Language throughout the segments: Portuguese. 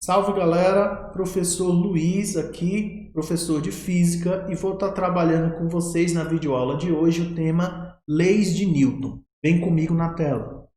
Salve galera, professor Luiz aqui, professor de Física, e vou estar trabalhando com vocês na videoaula de hoje o tema Leis de Newton. Vem comigo na tela.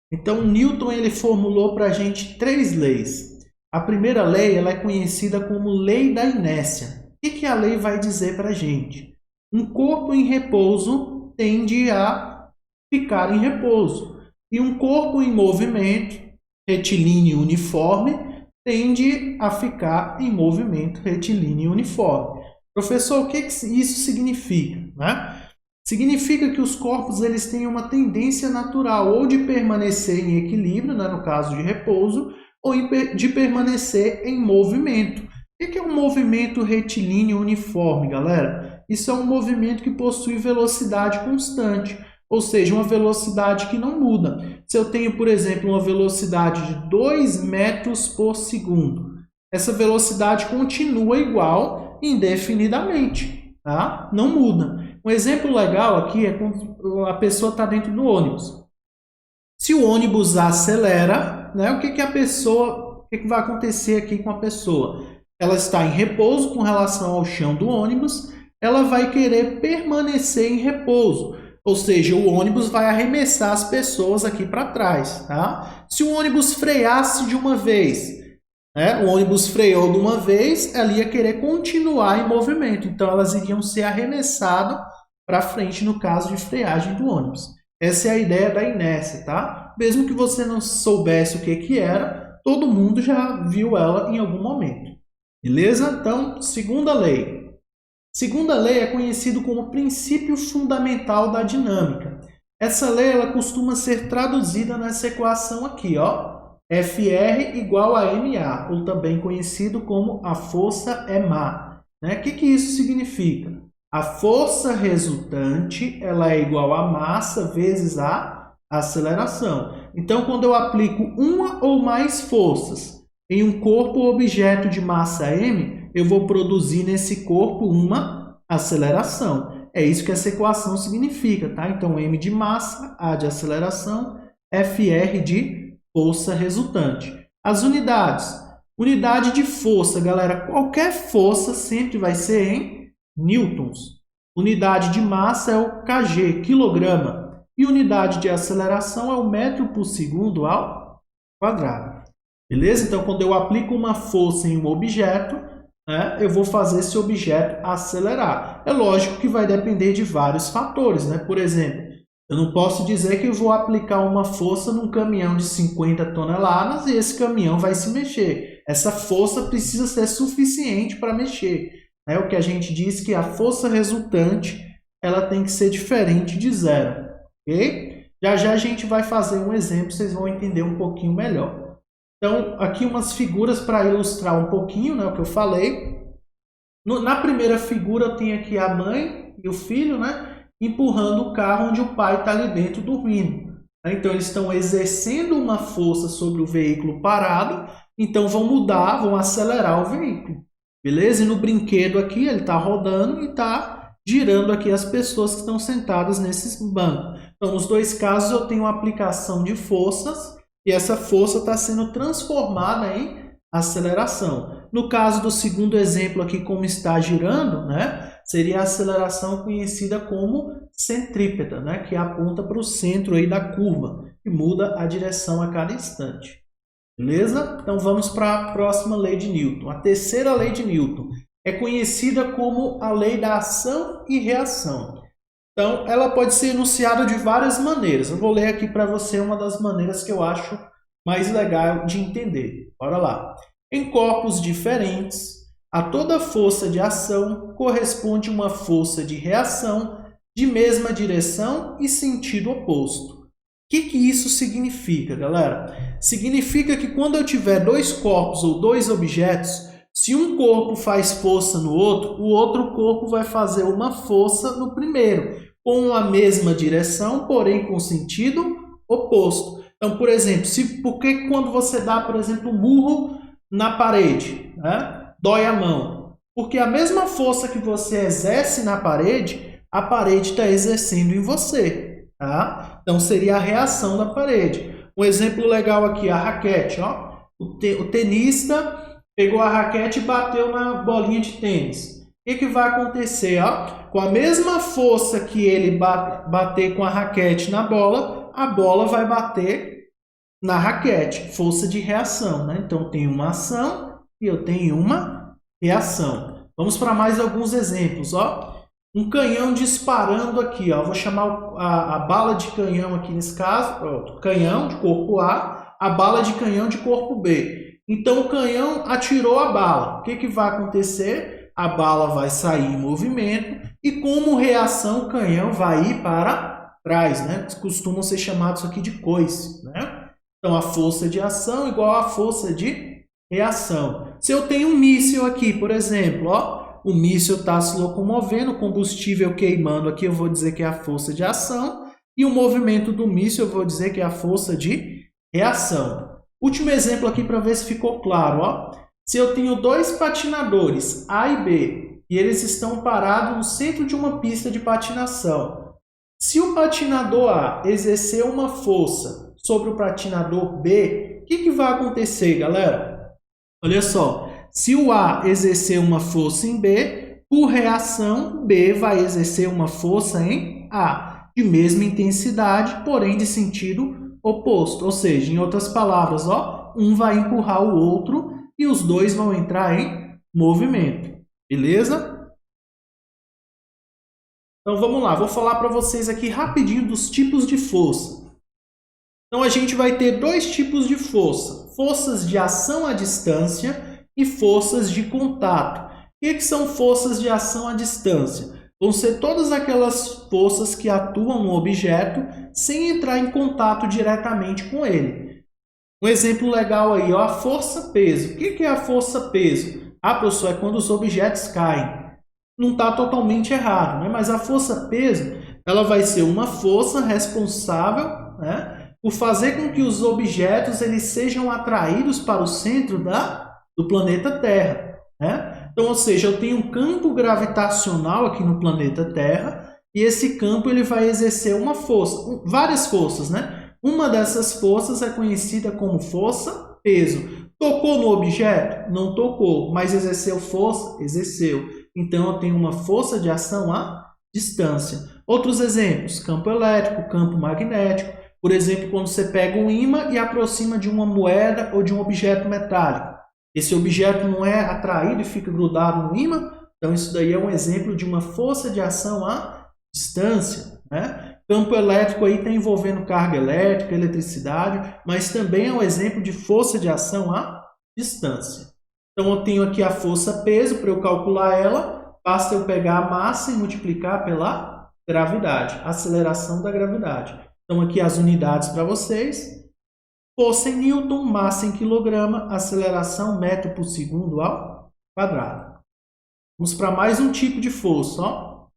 Então, Newton ele formulou para a gente três leis. A primeira lei ela é conhecida como Lei da Inércia. O que a lei vai dizer para a gente? Um corpo em repouso tende a ficar em repouso, e um corpo em movimento retilíneo uniforme tende a ficar em movimento retilíneo uniforme. Professor, o que isso significa? Né? Significa que os corpos eles têm uma tendência natural ou de permanecer em equilíbrio, né, no caso de repouso, ou de permanecer em movimento. O que é um movimento retilíneo uniforme, galera? Isso é um movimento que possui velocidade constante, ou seja, uma velocidade que não muda. Se eu tenho, por exemplo, uma velocidade de 2 metros por segundo, essa velocidade continua igual indefinidamente, tá? Não muda. Um exemplo legal aqui é quando a pessoa está dentro do ônibus. Se o ônibus acelera, né, o que vai acontecer aqui com a pessoa? Ela está em repouso com relação ao chão do ônibus, ela vai querer permanecer em repouso. Ou seja, o ônibus vai arremessar as pessoas aqui para trás, tá? Se o ônibus freasse de uma vez, né? O ônibus freou de uma vez, ela ia querer continuar em movimento. Então, elas iriam ser arremessadas para frente no caso de freagem do ônibus. Essa é a ideia da inércia, tá? Mesmo que você não soubesse o que era, todo mundo já viu ela em algum momento. Beleza? Então, segunda lei. Segunda lei é conhecido como princípio fundamental da dinâmica. Essa lei ela costuma ser traduzida nessa equação aqui, ó, FR igual a MA, ou também conhecido como a força é má. Né? O que isso significa? A força resultante ela é igual a massa vezes a aceleração. Então, quando eu aplico uma ou mais forças em um corpo ou objeto de massa m, eu vou produzir nesse corpo uma aceleração. É isso que essa equação significa, tá? Então, m de massa, a de aceleração, Fr de força resultante. As unidades. Unidade de força, galera, qualquer força sempre vai ser em newtons. Unidade de massa é o kg, quilograma. E unidade de aceleração é o metro por segundo ao quadrado. Beleza? Então, quando eu aplico uma força em um objeto, né, eu vou fazer esse objeto acelerar. É lógico que vai depender de vários fatores. Né? Por exemplo, eu não posso dizer que eu vou aplicar uma força num caminhão de 50 toneladas e esse caminhão vai se mexer. Essa força precisa ser suficiente para mexer. É o que a gente diz que a força resultante ela tem que ser diferente de zero. Okay? Já a gente vai fazer um exemplo, vocês vão entender um pouquinho melhor. Então, aqui umas figuras para ilustrar um pouquinho, né, o que eu falei. Na primeira figura, eu tenho aqui a mãe e o filho, né, empurrando o carro onde o pai está ali dentro dormindo. Então, eles estão exercendo uma força sobre o veículo parado, então vão acelerar o veículo. Beleza? E no brinquedo aqui, ele está rodando e está girando aqui as pessoas que estão sentadas nesses bancos. Então, nos dois casos, eu tenho uma aplicação de forças, e essa força está sendo transformada em aceleração. No caso do segundo exemplo aqui, como está girando, né, seria a aceleração conhecida como centrípeta, né, que aponta para o centro aí da curva e muda a direção a cada instante. Beleza? Então vamos para a próxima lei de Newton. A terceira lei de Newton é conhecida como a lei da ação e reação. Então, ela pode ser enunciada de várias maneiras. Eu vou ler aqui para você uma das maneiras que eu acho mais legal de entender. Bora lá. Em corpos diferentes, a toda força de ação corresponde uma força de reação de mesma direção e sentido oposto. O que isso significa, galera? Significa que quando eu tiver dois corpos ou dois objetos, se um corpo faz força no outro, o outro corpo vai fazer uma força no primeiro, com a mesma direção, porém com sentido oposto. Então, por exemplo, por que quando você dá, por exemplo, um murro na parede, né, dói a mão? Porque a mesma força que você exerce na parede, a parede está exercendo em você. Tá? Então, seria a reação da parede. Um exemplo legal aqui, a raquete. Ó. O tenista pegou a raquete e bateu na bolinha de tênis. O que vai acontecer? Ó? Com a mesma força que ele bater com a raquete na bola, a bola vai bater na raquete. Força de reação, né? Então, tem uma ação e eu tenho uma reação. Vamos para mais alguns exemplos. Ó. Um canhão disparando aqui. Ó. Vou chamar a bala de canhão aqui nesse caso. Ó, canhão de corpo A bala de canhão de corpo B. Então, o canhão atirou a bala. O que vai acontecer? A bala vai sair em movimento e, como reação, o canhão vai ir para trás, né? Costumam ser chamados aqui de coice, né? Então, a força de ação igual à força de reação. Se eu tenho um míssil aqui, por exemplo, ó, o míssil está se locomovendo, o combustível queimando aqui, eu vou dizer que é a força de ação, e o movimento do míssil eu vou dizer que é a força de reação. Último exemplo aqui para ver se ficou claro, ó. Se eu tenho dois patinadores, A e B, e eles estão parados no centro de uma pista de patinação, se o patinador A exercer uma força sobre o patinador B, o que vai acontecer, galera? Olha só, se o A exercer uma força em B, por reação, B vai exercer uma força em A, de mesma intensidade, porém de sentido oposto. Ou seja, em outras palavras, ó, um vai empurrar o outro e os dois vão entrar em movimento. Beleza? Então vamos lá, vou falar para vocês aqui rapidinho dos tipos de força. Então a gente vai ter dois tipos de força: forças de ação à distância e forças de contato. O que são forças de ação à distância? Vão ser todas aquelas forças que atuam no objeto sem entrar em contato diretamente com ele. Um exemplo legal aí, ó, a força-peso. O que é a força-peso? Ah, professor, é quando os objetos caem. Não está totalmente errado, né? Mas a força-peso, ela vai ser uma força responsável, né, por fazer com que os objetos eles sejam atraídos para o centro do planeta Terra, né? Então, ou seja, eu tenho um campo gravitacional aqui no planeta Terra e esse campo ele vai exercer uma força, várias forças, né? Uma dessas forças é conhecida como força-peso. Tocou no objeto? Não tocou, mas exerceu força? Exerceu. Então, eu tenho uma força de ação à distância. Outros exemplos, campo elétrico, campo magnético. Por exemplo, quando você pega um ímã e aproxima de uma moeda ou de um objeto metálico. Esse objeto não é atraído e fica grudado no ímã? Então, isso daí é um exemplo de uma força de ação à distância, né? Campo elétrico aí está envolvendo carga elétrica, eletricidade, mas também é um exemplo de força de ação à distância. Então, eu tenho aqui a força-peso, para eu calcular ela, basta eu pegar a massa e multiplicar pela gravidade, aceleração da gravidade. Então, aqui as unidades para vocês. Força em Newton, massa em quilograma, aceleração metro por segundo ao quadrado. Vamos para mais um tipo de força, ó.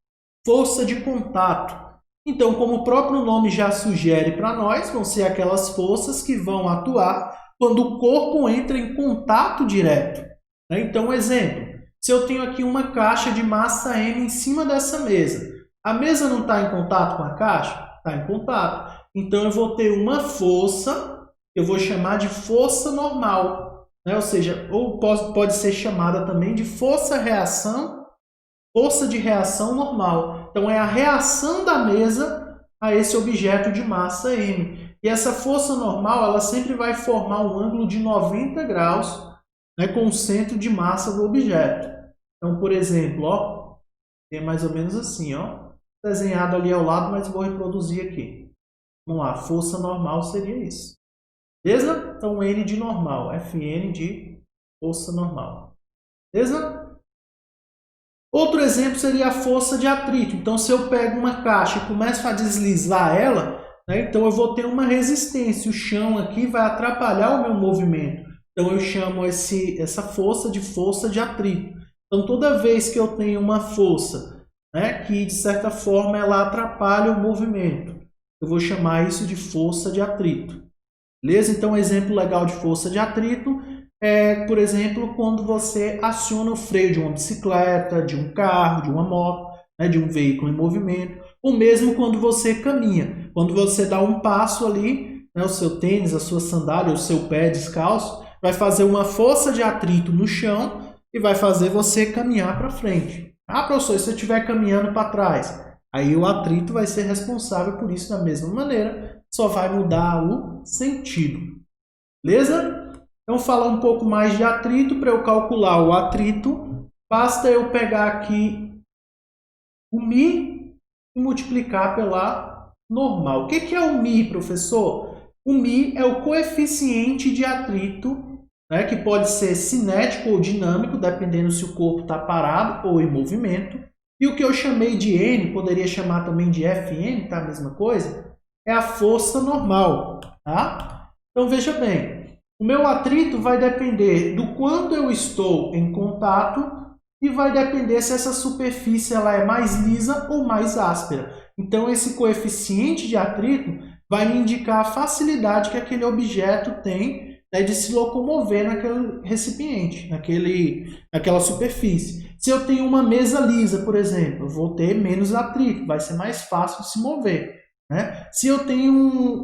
Força de contato. Então, como o próprio nome já sugere para nós, vão ser aquelas forças que vão atuar quando o corpo entra em contato direto. Então, exemplo, se eu tenho aqui uma caixa de massa M em cima dessa mesa, a mesa não está em contato com a caixa? Está em contato. Então, eu vou ter uma força, eu vou chamar de força normal, né? Ou seja, ou pode ser chamada também de força-reação, força de reação normal. Então, é a reação da mesa a esse objeto de massa M. E essa força normal, ela sempre vai formar um ângulo de 90 graus, né, com o centro de massa do objeto. Então, por exemplo, ó, é mais ou menos assim, ó, desenhado ali ao lado, mas vou reproduzir aqui. Vamos lá, força normal seria isso. Beleza? Então, N de normal, Fn de força normal. Beleza? Outro exemplo seria a força de atrito. Então, se eu pego uma caixa e começo a deslizar ela, né, então eu vou ter uma resistência. O chão aqui vai atrapalhar o meu movimento. Então, eu chamo essa força de atrito. Então, toda vez que eu tenho uma força, né, que, de certa forma, ela atrapalha o movimento, eu vou chamar isso de força de atrito. Beleza? Então, um exemplo legal de força de atrito é, por exemplo, quando você aciona o freio de uma bicicleta, de um carro, de uma moto, né, de um veículo em movimento, ou mesmo quando você caminha. Quando você dá um passo ali, né, o seu tênis, a sua sandália, o seu pé descalço, vai fazer uma força de atrito no chão e vai fazer você caminhar para frente. Ah, professor, se eu estiver caminhando para trás, aí o atrito vai ser responsável por isso da mesma maneira, só vai mudar o sentido. Beleza? Então, falar um pouco mais de atrito, para eu calcular o atrito, basta eu pegar aqui o μ e multiplicar pela normal. O que é o μ, professor? O μ é o coeficiente de atrito, né, que pode ser cinético ou dinâmico, dependendo se o corpo está parado ou em movimento. E o que eu chamei de N, poderia chamar também de Fn, tá? A mesma coisa, é a força normal. Tá? Então, veja bem, o meu atrito vai depender do quanto eu estou em contato e vai depender se essa superfície ela é mais lisa ou mais áspera. Então, esse coeficiente de atrito vai me indicar a facilidade que aquele objeto tem, né, de se locomover naquele recipiente, naquela superfície. Se eu tenho uma mesa lisa, por exemplo, eu vou ter menos atrito, vai ser mais fácil de se mover. Né? Se eu tenho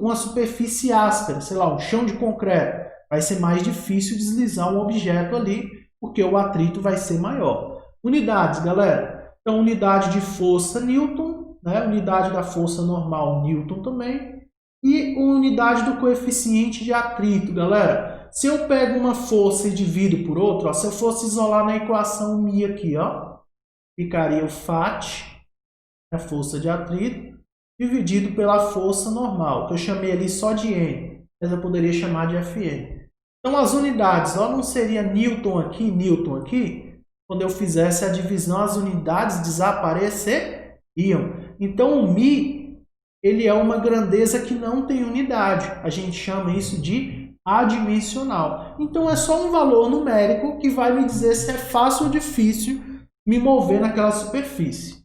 uma superfície áspera, sei lá, um chão de concreto, vai ser mais difícil deslizar um objeto ali, porque o atrito vai ser maior. Unidades, galera. Então, unidade de força, Newton, né? Unidade da força normal, Newton também. E unidade do coeficiente de atrito, galera. Se eu pego uma força e divido por outra, ó, se eu fosse isolar na equação μ aqui, ó, ficaria o Fat, a força de atrito, dividido pela força normal, que eu chamei ali só de N, mas eu poderia chamar de Fn. Então, as unidades, ó, não seria Newton aqui, quando eu fizesse a divisão, as unidades desapareceriam. Então, o μ, ele é uma grandeza que não tem unidade. A gente chama isso de adimensional. Então, é só um valor numérico que vai me dizer se é fácil ou difícil me mover naquela superfície.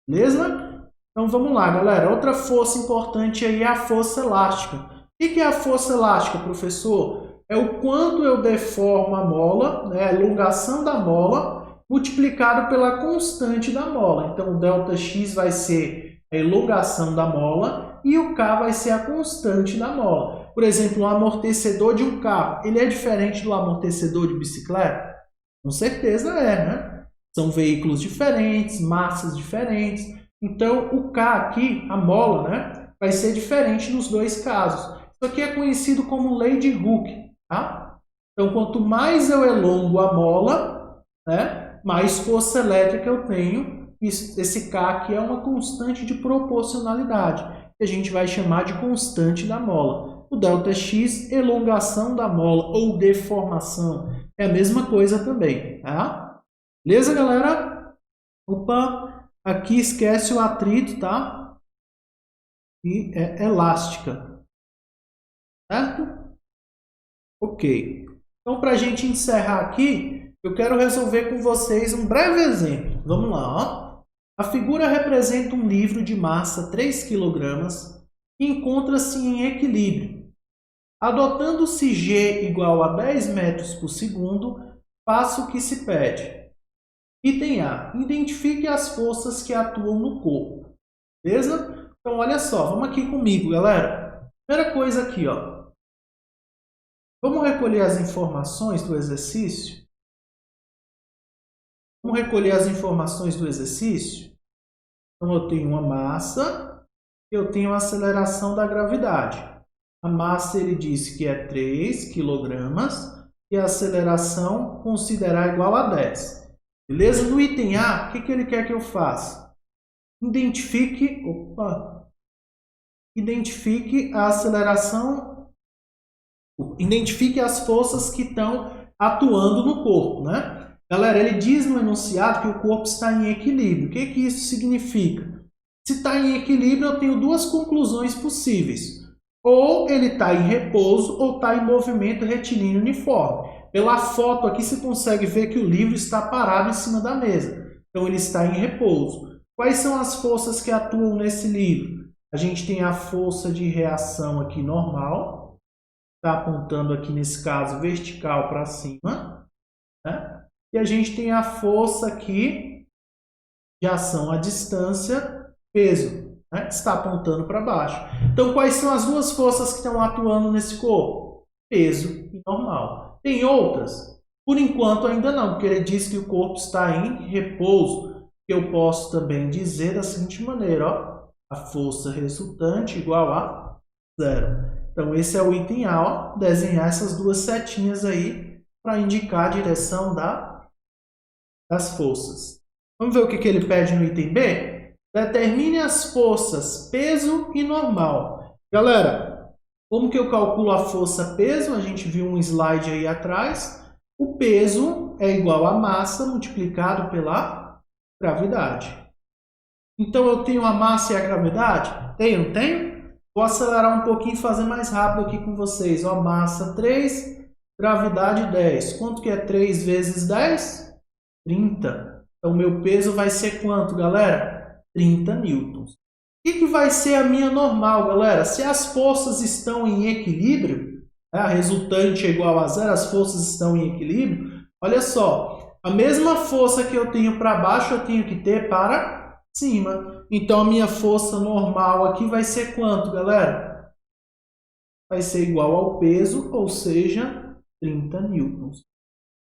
Beleza? Então, vamos lá, galera. Outra força importante aí é a força elástica. O que é a força elástica, professor? É o quanto eu deformo a mola, né, a elongação da mola, multiplicado pela constante da mola. Então, o ΔX vai ser a elongação da mola e o K vai ser a constante da mola. Por exemplo, um amortecedor de um carro, ele é diferente do amortecedor de bicicleta? Com certeza é, né? São veículos diferentes, massas diferentes. Então, o K aqui, a mola, né, vai ser diferente nos dois casos. Isso aqui é conhecido como lei de Hooke. Tá? Então, quanto mais eu elongo a mola, né, mais força elétrica eu tenho. Esse K aqui é uma constante de proporcionalidade, que a gente vai chamar de constante da mola. O ΔX, elongação da mola ou deformação, é a mesma coisa também. Tá? Beleza, galera? Opa, aqui esquece o atrito, tá? E é elástica. Certo? Ok. Então, para a gente encerrar aqui, eu quero resolver com vocês um breve exemplo. Vamos lá. Ó. A figura representa um livro de massa 3 kg que encontra-se em equilíbrio. Adotando-se G igual a 10 metros por segundo, faça o que se pede. Item A. Identifique as forças que atuam no corpo. Beleza? Então, olha só. Vamos aqui comigo, galera. Primeira coisa aqui, ó. Vamos recolher as informações do exercício? Vamos recolher as informações do exercício? Então, eu tenho uma massa e eu tenho a aceleração da gravidade. A massa, ele disse que é 3 kg e a aceleração considerar igual a 10. Beleza? No item A, o que ele quer que eu faça? Identifique a aceleração, identifique as forças que estão atuando no corpo, né? Galera, ele diz no enunciado que o corpo está em equilíbrio. O que isso significa? Se está em equilíbrio, eu tenho duas conclusões possíveis. Ou ele está em repouso ou está em movimento retilíneo uniforme. Pela foto aqui você consegue ver que o livro está parado em cima da mesa. Então ele está em repouso. Quais são as forças que atuam nesse livro? A gente tem a força de reação aqui normal. Está apontando aqui nesse caso vertical para cima. Né? E a gente tem a força aqui de ação à distância, peso, né? Está apontando para baixo. Então, quais são as duas forças que estão atuando nesse corpo? Peso e normal. Tem outras? Por enquanto ainda não, porque ele diz que o corpo está em repouso. Eu posso também dizer da seguinte maneira, ó, a força resultante igual a zero. Então esse é o item A, ó, desenhar essas duas setinhas aí para indicar a direção das forças. Vamos ver o que ele pede no item B? Determine as forças peso e normal. Galera, como que eu calculo a força peso? A gente viu um slide aí atrás. O peso é igual a massa multiplicado pela gravidade. Então eu tenho a massa e a gravidade? Tenho, não tenho? Vou acelerar um pouquinho e fazer mais rápido aqui com vocês. Ó, massa 3, gravidade 10. Quanto que é 3 vezes 10? 30. Então meu peso vai ser quanto, galera? 30 newtons. O que vai ser a minha normal, galera? Se as forças estão em equilíbrio, a resultante é igual a zero, as forças estão em equilíbrio, olha só, a mesma força que eu tenho para baixo, eu tenho que ter para cima. Então, a minha força normal aqui vai ser quanto, galera? Vai ser igual ao peso, ou seja, 30 newtons.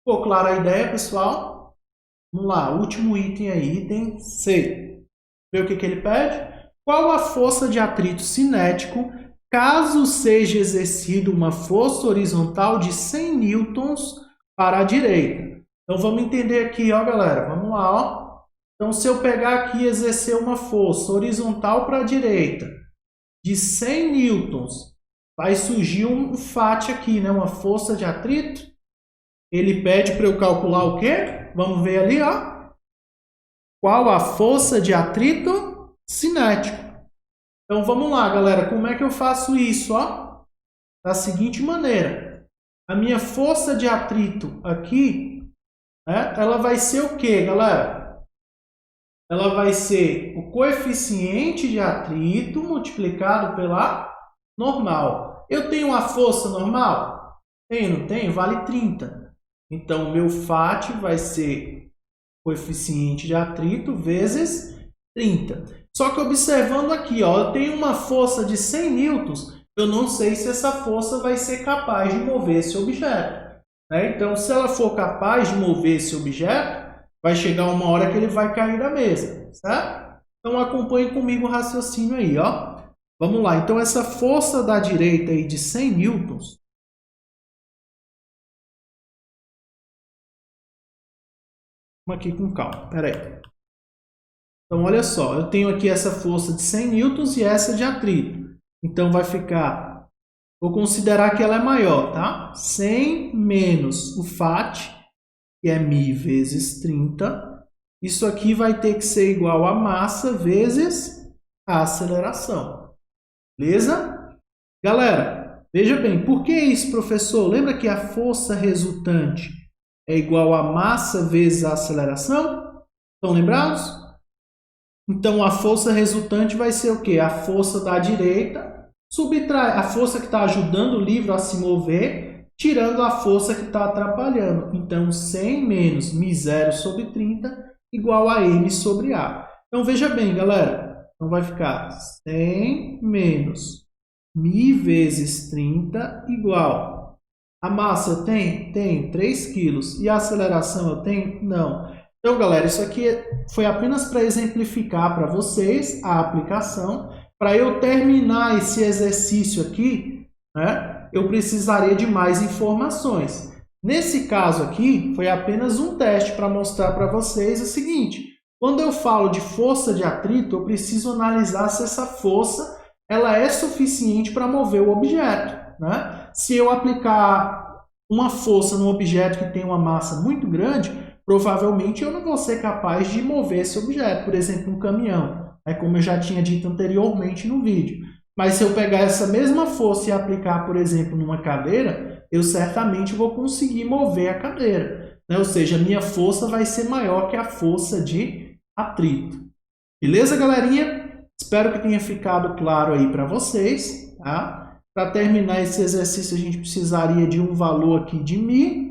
Ficou clara a ideia, pessoal? Vamos lá, último item aí, item C. Vê o que ele pede? Qual a força de atrito cinético caso seja exercida uma força horizontal de 100 newtons para a direita? Então, vamos entender aqui, ó, galera. Vamos lá, ó. Então, se eu pegar aqui e exercer uma força horizontal para a direita de 100 newtons, vai surgir um FAT aqui, né? Uma força de atrito. Ele pede para eu calcular o quê? Vamos ver ali, ó. Qual a força de atrito cinético? Então, vamos lá, galera. Como é que eu faço isso? Ó? Da seguinte maneira. A minha força de atrito aqui, né, ela vai ser o quê, galera? Ela vai ser o coeficiente de atrito multiplicado pela normal. Eu tenho uma força normal? Tenho, não tenho? Vale 30. Então, o meu FAT vai ser coeficiente de atrito vezes 30. Só que observando aqui, ó, eu tenho uma força de 100 newtons, eu não sei se essa força vai ser capaz de mover esse objeto, né? Então, se ela for capaz de mover esse objeto, vai chegar uma hora que ele vai cair da mesa, certo? Então, acompanhe comigo o raciocínio aí, ó. Vamos lá, então essa força da direita aí de 100 newtons, vamos aqui com calma, peraí. Então, olha só, eu tenho aqui essa força de 100 newtons e essa de atrito. Então, vai ficar, vou considerar que ela é maior, tá? 100 menos o FAT, que é μ vezes 30. Isso aqui vai ter que ser igual a massa vezes a aceleração. Beleza? Galera, veja bem, por que isso, professor? Lembra que a força resultante é igual a massa vezes a aceleração? Estão lembrados? Então, a força resultante vai ser o quê? A força da direita, subtrai a força que está ajudando o livro a se mover, tirando a força que está atrapalhando. Então, 100 menos μ0 sobre 30 igual a m sobre a. Então, veja bem, galera. Então, vai ficar 100 menos μ vezes 30 igual. A massa eu tenho? Tenho, 3 kg. E a aceleração eu tenho? Não. Então, galera, isso aqui foi apenas para exemplificar para vocês a aplicação. Para eu terminar esse exercício aqui, né, eu precisaria de mais informações. Nesse caso aqui, foi apenas um teste para mostrar para vocês o seguinte. Quando eu falo de força de atrito, eu preciso analisar se essa força ela é suficiente para mover o objeto, né? Se eu aplicar uma força num objeto que tem uma massa muito grande, provavelmente eu não vou ser capaz de mover esse objeto, por exemplo, um caminhão, como eu já tinha dito anteriormente no vídeo. Mas se eu pegar essa mesma força e aplicar, por exemplo, numa cadeira, eu certamente vou conseguir mover a cadeira, né? Ou seja, a minha força vai ser maior que a força de atrito. Beleza, galerinha? Espero que tenha ficado claro aí para vocês, tá? Para terminar esse exercício, a gente precisaria de um valor aqui de μ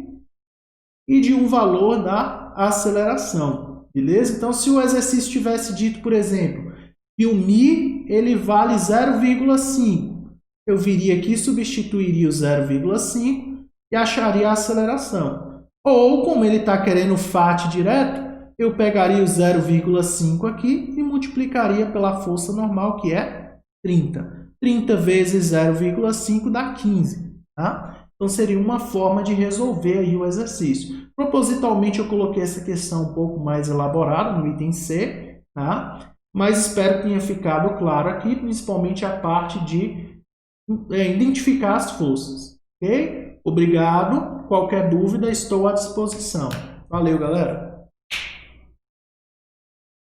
e de um valor da aceleração, beleza? Então, se o exercício tivesse dito, por exemplo, que o μ ele vale 0,5, eu viria aqui e substituiria o 0,5 e acharia a aceleração. Ou, como ele está querendo FAT direto, eu pegaria o 0,5 aqui e multiplicaria pela força normal, que é 30. 30 vezes 0,5 dá 15. Tá? Então, seria uma forma de resolver aí o exercício. Propositalmente, eu coloquei essa questão um pouco mais elaborada no item C, tá? Mas espero que tenha ficado claro aqui, principalmente a parte de identificar as forças. Ok? Obrigado. Qualquer dúvida, estou à disposição. Valeu, galera!